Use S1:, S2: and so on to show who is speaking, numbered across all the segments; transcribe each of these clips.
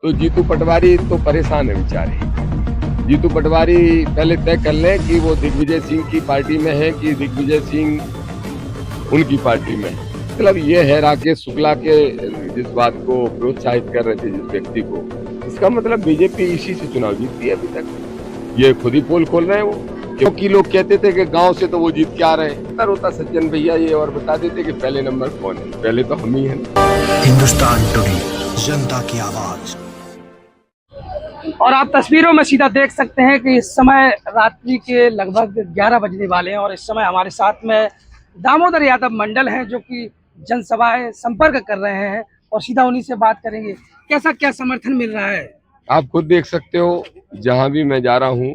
S1: तो जीतू पटवारी तो परेशान है बेचारे। जीतू पटवारी पहले तय कर लें कि वो दिग्विजय सिंह की पार्टी में है कि दिग्विजय सिंह उनकी पार्टी में है। मतलब ये है राकेश शुक्ला के जिस बात को प्रोत्साहित कर रहे थे जिस व्यक्ति को, इसका मतलब बीजेपी इसी से चुनाव जीतती है अभी तक। ये खुद ही पोल खोल रहे हैं वो, क्योंकि लोग कहते थे कि गांव से तो वो जीत के आ रहे हैं। बेहतर होता सज्जन भैया ये और बता देते कि पहले नंबर कौन है। पहले तो हम ही हैं।
S2: हिंदुस्तान टुडे, जनता की आवाज।
S3: और आप तस्वीरों में सीधा देख सकते हैं कि इस समय रात्रि के लगभग 11 बजने वाले हैं और इस समय हमारे साथ में दामोदर यादव मंडल हैं जो कि जनसभाएं संपर्क कर रहे हैं और सीधा उन्हीं से बात करेंगे। कैसा क्या समर्थन मिल रहा है?
S1: आप खुद देख सकते हो, जहां भी मैं जा रहा हूं,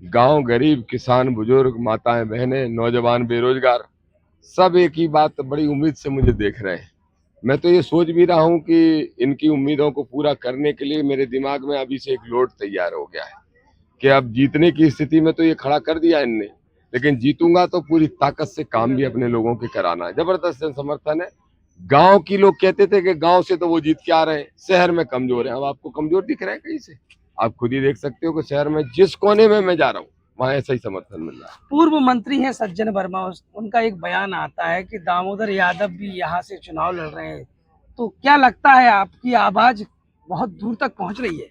S1: गांव, गरीब, किसान, बुजुर्ग, माताएं, बहनें, नौजवान, बेरोजगार, सब एक ही बात बड़ी उम्मीद से मुझे देख रहे हैं। मैं तो ये सोच भी रहा हूं कि इनकी उम्मीदों को पूरा करने के लिए मेरे दिमाग में अभी से एक लोड तैयार हो गया है कि अब जीतने की स्थिति में तो ये खड़ा कर दिया इनने, लेकिन जीतूंगा तो पूरी ताकत से काम भी अपने लोगों के कराना है। जबरदस्त समर्थन है। गांव की लोग कहते थे कि गांव से तो वो जीत के आ रहे हैं, शहर में कमजोर है। अब आपको कमजोर दिख रहे हैं कहीं से? आप खुद ही देख सकते हो कि शहर में जिस कोने में मैं जा रहा हूँ वहां ऐसा ही समर्थन मिल रहा है।
S3: पूर्व मंत्री हैं सज्जन वर्मा, उनका एक बयान आता है कि दामोदर यादव भी यहाँ से चुनाव लड़ रहे हैं, तो क्या लगता है आपकी आवाज बहुत दूर तक पहुँच रही है?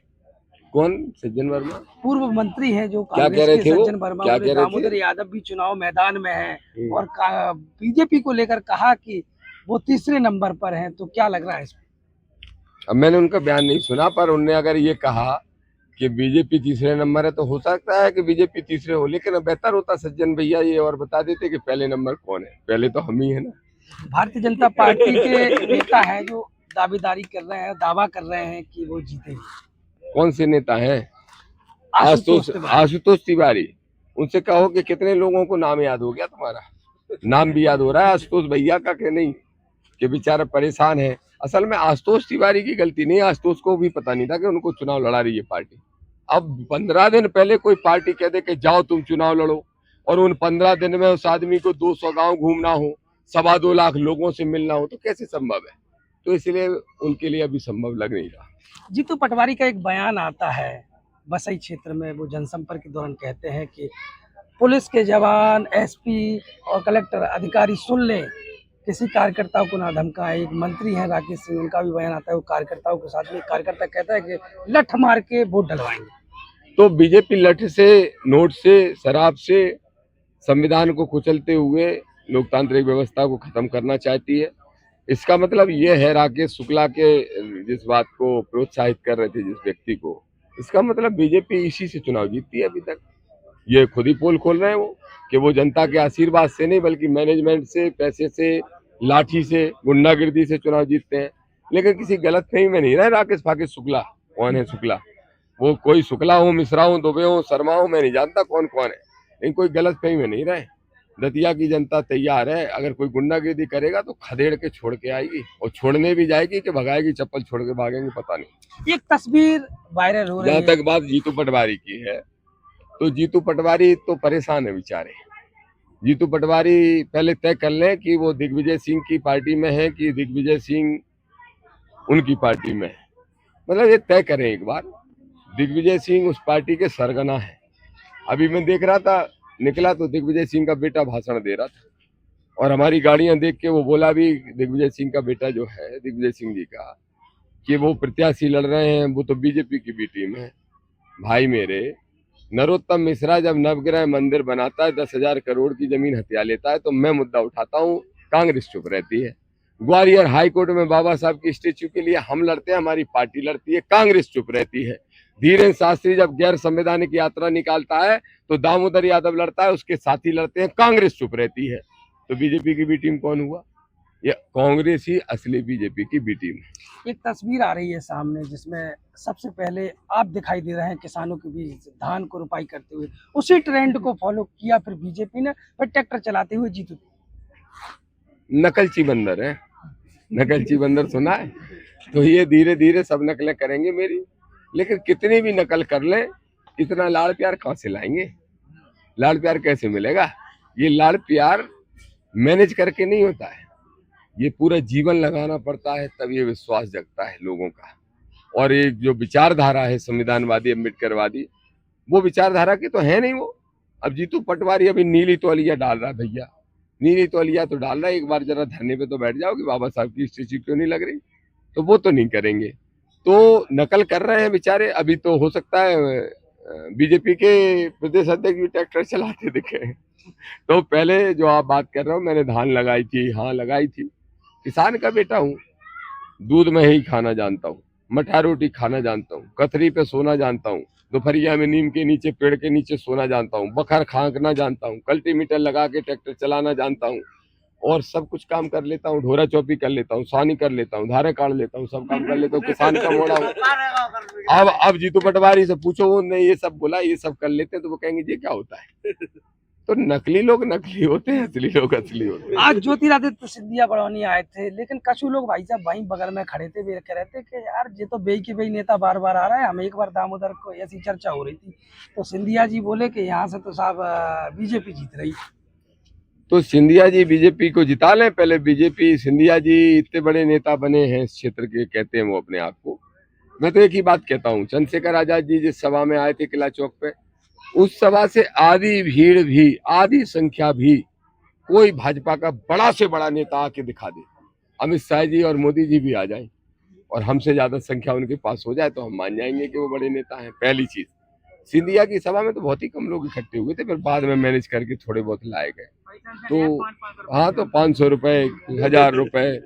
S1: कौन सज्जन वर्मा?
S3: पूर्व मंत्री हैं जो
S1: क्या कह रहे
S3: कांग्रेस के
S1: थे वो?
S3: सज्जन वर्मा,
S1: क्या
S3: बोले
S1: कह रहे
S3: दामोदर
S1: थे?
S3: यादव भी चुनाव मैदान में है और बीजेपी को लेकर कहा कि वो तीसरे नंबर पर हैं, तो क्या लग रहा है इसमें?
S1: अब मैंने उनका बयान नहीं सुना, पर उनने अगर ये कहा कि बीजेपी तीसरे नंबर है तो हो सकता है कि बीजेपी तीसरे हो, लेकिन बेहतर होता सज्जन भैया ये और बता देते कि पहले नंबर कौन है। पहले तो हम ही है ना।
S3: भारतीय जनता पार्टी के नेता हैं जो दावेदारी कर रहे हैं, दावा कर रहे हैं कि वो जीतेंगे।
S1: कौन से नेता हैं?
S3: आशुतोष
S1: आशुतोष तिवारी। उनसे कहो कि कितने लोगों को नाम याद हो गया तुम्हारा? नाम भी याद हो रहा है आशुतोष भैया का कि नहीं, कि बेचारा परेशान है। असल में आशुतोष तिवारी की गलती नहीं, आशुतोष को भी पता नहीं था कि उनको चुनाव लड़ा रही है पार्टी। अब 15 दिन पहले कोई पार्टी कह दे कि जाओ तुम चुनाव लड़ो, और उन 15 दिन में उस आदमी को 200 गांव घूमना हो, 2.25 लाख लोगों से मिलना हो, तो कैसे संभव है? तो इसलिए उनके लिए अभी संभव लग नहीं रहा।
S3: जीतू पटवारी का एक बयान आता है बसई क्षेत्र में, वो जनसंपर्क के दौरान कहते हैं कि पुलिस के जवान, एसपी और कलेक्टर अधिकारी सुन लें, किसी कार्यकर्ताओं को ना धमकाएं। एक मंत्री हैं राकेश सिंह, उनका भी बयान आता है, वो कार्यकर्ताओं के साथ में, कार्यकर्ता कहता है कि लठ मार के वोट डलवाएंगे।
S1: तो बीजेपी लठ से, नोट से, शराब से संविधान को कुचलते हुए लोकतांत्रिक व्यवस्था को खत्म करना चाहती है। इसका मतलब ये है राकेश शुक्ला के जिस बात को प्रोत्साहित कर रहे थे जिस व्यक्ति को, इसका मतलब बीजेपी इसी से चुनाव जीतती है अभी तक। ये खुद ही पोल खोल रहे हैं वो, कि वो जनता के आशीर्वाद से नहीं बल्कि मैनेजमेंट से, पैसे से, लाठी से, गुंडागिर्दी से चुनाव जीतते हैं। लेकिन किसी गलतफहमी में नहीं रहे राकेश फाकेश शुक्ला। कौन है शुक्ला? वो कोई शुक्ला हो, मिश्रा हो, दुबे हो, शर्मा हो, मैं नहीं जानता कौन कौन है, लेकिन कोई गलतफहमी में नहीं रहे। दतिया की जनता तैयार है, अगर कोई गुंडागिर्दी करेगा तो खदेड़ के छोड़ के आएगी, और छोड़ने भी जाएगी कि भगाएगी, चप्पल छोड़ के भागेंगे पता नहीं।
S3: एक तस्वीर वायरल हो रही है।
S1: जहां तक बात जीतू पटवारी की है, तो जीतू पटवारी तो परेशान है बेचारे। जीतू पटवारी पहले तय कर लें कि वो दिग्विजय सिंह की पार्टी में है कि दिग्विजय सिंह उनकी पार्टी में है। मतलब ये तय करें एक बार। दिग्विजय सिंह उस पार्टी के सरगना है। अभी मैं देख रहा था, निकला तो दिग्विजय सिंह का बेटा भाषण दे रहा था, और हमारी गाड़ियां देख के वो बोला भी, दिग्विजय सिंह का बेटा जो है दिग्विजय सिंह जी का, कि वो प्रत्याशी लड़ रहे हैं, वो तो बीजेपी की भी टीम है। भाई मेरे, नरोत्तम मिश्रा जब नवग्रह मंदिर बनाता है, 10,000 करोड़ की जमीन हथिया लेता है, तो मैं मुद्दा उठाता हूँ, कांग्रेस चुप रहती है। ग्वालियर हाई कोर्ट में बाबा साहब की स्टेच्यू के लिए हम लड़ते हैं, हमारी पार्टी लड़ती है, कांग्रेस चुप रहती है। धीरेन्द्र शास्त्री जब गैर संवैधानिक यात्रा निकालता है तो दामोदर यादव लड़ता है, उसके साथी लड़ते हैं, कांग्रेस चुप रहती है। तो बीजेपी की बी टीम कौन हुआ? ये कांग्रेस ही असली बीजेपी की बी टीम है।
S3: एक तस्वीर आ रही है सामने जिसमें सबसे पहले आप दिखाई दे रहे हैं किसानों के बीच धान को रुपाई करते हुए। उसी ट्रेंड को फॉलो किया फिर बीजेपी ने, फिर ट्रैक्टर चलाते हुए जीतू।
S1: नकलची बंदर है, नकलची बंदर सुना है? तो ये धीरे धीरे सब नकलें करेंगे मेरी, लेकिन कितनी भी नकल कर ले, इतना लाड़ प्यार कहाँ से लाएंगे? लाड़ प्यार कैसे मिलेगा? ये लाड़ प्यार मैनेज करके नहीं होता है, ये पूरा जीवन लगाना पड़ता है, तब ये विश्वास जगता है लोगों का। और एक जो विचारधारा है संविधानवादी अम्बेडकरवादी, वो विचारधारा की तो है नहीं वो। अब जीतू पटवारी अभी नीली तौलिया डाल रहा है भैया, नीली तौलिया तो डाल रहा है, एक बार जरा धरने पे तो बैठ जाओ कि बाबा साहब की स्टेच्यू क्यों नहीं लग रही, तो वो तो नहीं करेंगे। तो नकल कर रहे हैं बेचारे। अभी तो हो सकता है बीजेपी के प्रदेश अध्यक्ष भी ट्रैक्टर चलाते दिखे। तो पहले जो आप बात कर रहे हो, मैंने धान लगाई थी, हाँ लगाई थी, किसान का बेटा हूँ, दूध में ही खाना जानता हूँ, मठा रोटी खाना जानता हूँ, कथरी पे सोना जानता हूँ, दोपहरिया में नीम के नीचे पेड़ के नीचे सोना जानता हूँ, बखर खांकना जानता हूँ, कल्टीमीटर लगा के ट्रैक्टर चलाना जानता हूँ, और सब कुछ काम कर लेता हूँ, ढोरा चौपी कर लेता हूँ, सानी कर लेता हूँ, धारे काट लेता हूँ, सब काम कर लेता हूँ, किसान का मोड़ा हूँ। अब जीतू पटवारी से पूछो, उन्होंने ये सब बोला, ये सब कर लेते हैं, तो वो कहेंगे ये क्या होता है। तो नकली लोग नकली होते हैं, असली लोग असली होते हैं।
S3: आज ज्योतिरादित्य सिंधिया बड़ौनी आए थे, लेकिन कुछ लोग भाई साहब वहीं बगल में खड़े थे, वे कह रहे थे कि यार ये तो बेई के बेई नेता बार बार आ रहा है, हम एक बार दामोदर को ऐसी चर्चा हो रही थी, तो सिंधिया जी बोले कि यहाँ से तो साहब बीजेपी जीत रही।
S1: तो सिंधिया जी बीजेपी को जिता लें पहले। बीजेपी, सिंधिया जी इतने बड़े नेता बने हैं इस क्षेत्र के, कहते हैं वो अपने आप को। मैं तो एक ही बात कहता हूँ, चंद्रशेखर आजाद जी जिस सभा में आए थे किला चौक पे, उस सभा से आधी भीड़ भी, आधी संख्या भी कोई भाजपा का बड़ा से बड़ा नेता आके दिखा दे, अमित शाह जी और मोदी जी भी आ जाएं और हमसे ज्यादा संख्या उनके पास हो जाए, तो हम मान जाएंगे कि वो बड़े नेता हैं। पहली चीज, सिंधिया की सभा में तो बहुत ही कम लोग इकट्ठे हुए थे, फिर बाद में मैनेज करके थोड़े बहुत लाए गए। तो हाँ, तो 500 रुपए, 1000 रुपए,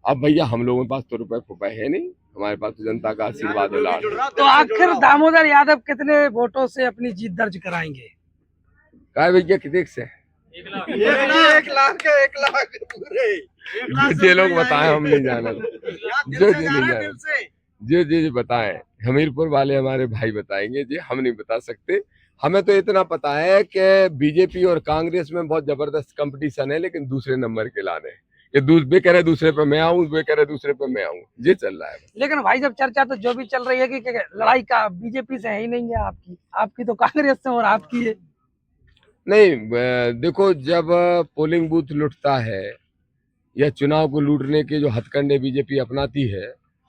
S1: अब भैया हम लोगों के पास तो रुपए फुपए है नहीं, हमारे पास तो जनता का आशीर्वाद है लाड।
S3: तो आखिर दामोदर यादव कितने वोटों से अपनी जीत दर्ज कराएंगे?
S1: काय भैया कितने से?
S4: 1 लाख पूरे।
S1: जो लोग बताएं, हम नहीं जाना, जो नहीं जाना, जो बताएं हमीरपुर वाले हमारे भाई बताएंगे जी, हम नहीं बता सकते। हमें तो इतना पता है कि बीजेपी और कांग्रेस में बहुत जबरदस्त कंपटीशन है, लेकिन दूसरे नंबर के लाने कि वे कह रहे दूसरे पे मैं आऊं, वे कह रहे दूसरे पे मैं आऊं, ये चल रहा है।
S3: लेकिन भाई जब चर्चा तो जो भी चल रही है कि लड़ाई का बीजेपी से है ही नहीं है, आपकी तो कांग्रेस से और आपकी है।
S1: नहीं, देखो, जब पोलिंग बूथ लुटता है या चुनाव को लूटने के जो हथकंडे बीजेपी अपनाती है,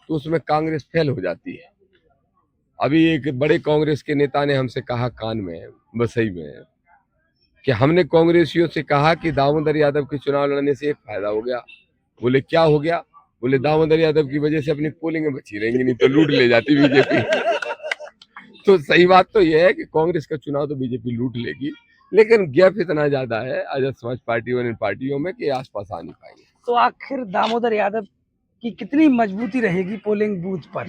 S1: तो उसमें कांग्रेस फेल हो जाती है। अभी एक बड़े कांग्रेस के नेता ने हमसे कहा कान में, बसई में, कि हमने कांग्रेसियों से कहा कि दामोदर यादव के चुनाव लड़ने से एक फायदा हो गया। बोले क्या हो गया? बोले दामोदर यादव की वजह से अपनी पोलिंग में बची रहेंगी, नहीं तो लूट ले जाती बीजेपी। तो सही बात तो यह है कि कांग्रेस का चुनाव तो बीजेपी लूट लेगी, लेकिन गैप इतना ज्यादा है आजाद समाज पार्टी और इन पार्टियों में कि आसपास आ नहीं पाएंगे।
S3: तो आखिर दामोदर यादव की कितनी मजबूती रहेगी पोलिंग बूथ पर?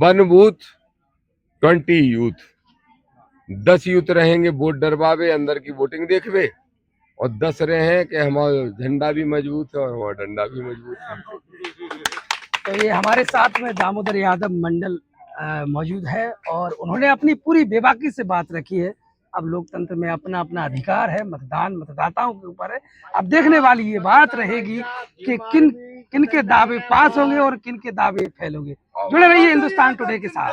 S1: 1 बूथ 20 यूथ, 10 यूथ रहेंगे वोट डरवावे, अंदर की वोटिंग देखवे, और 10 रहे कि हमारा झंडा भी मजबूत है और हमारा डंडा भी मजबूत है।
S3: तो ये हमारे साथ में दामोदर यादव मंडल मौजूद है और उन्होंने अपनी पूरी बेबाकी से बात रखी है। अब लोकतंत्र में अपना अपना अधिकार है, मतदान मतदाताओं के ऊपर है। अब देखने वाली ये बात रहेगी कि किन के दावे पास होंगे और किन के दावे फेल होंगे। जुड़े रहिए हिंदुस्तान टुडे के साथ।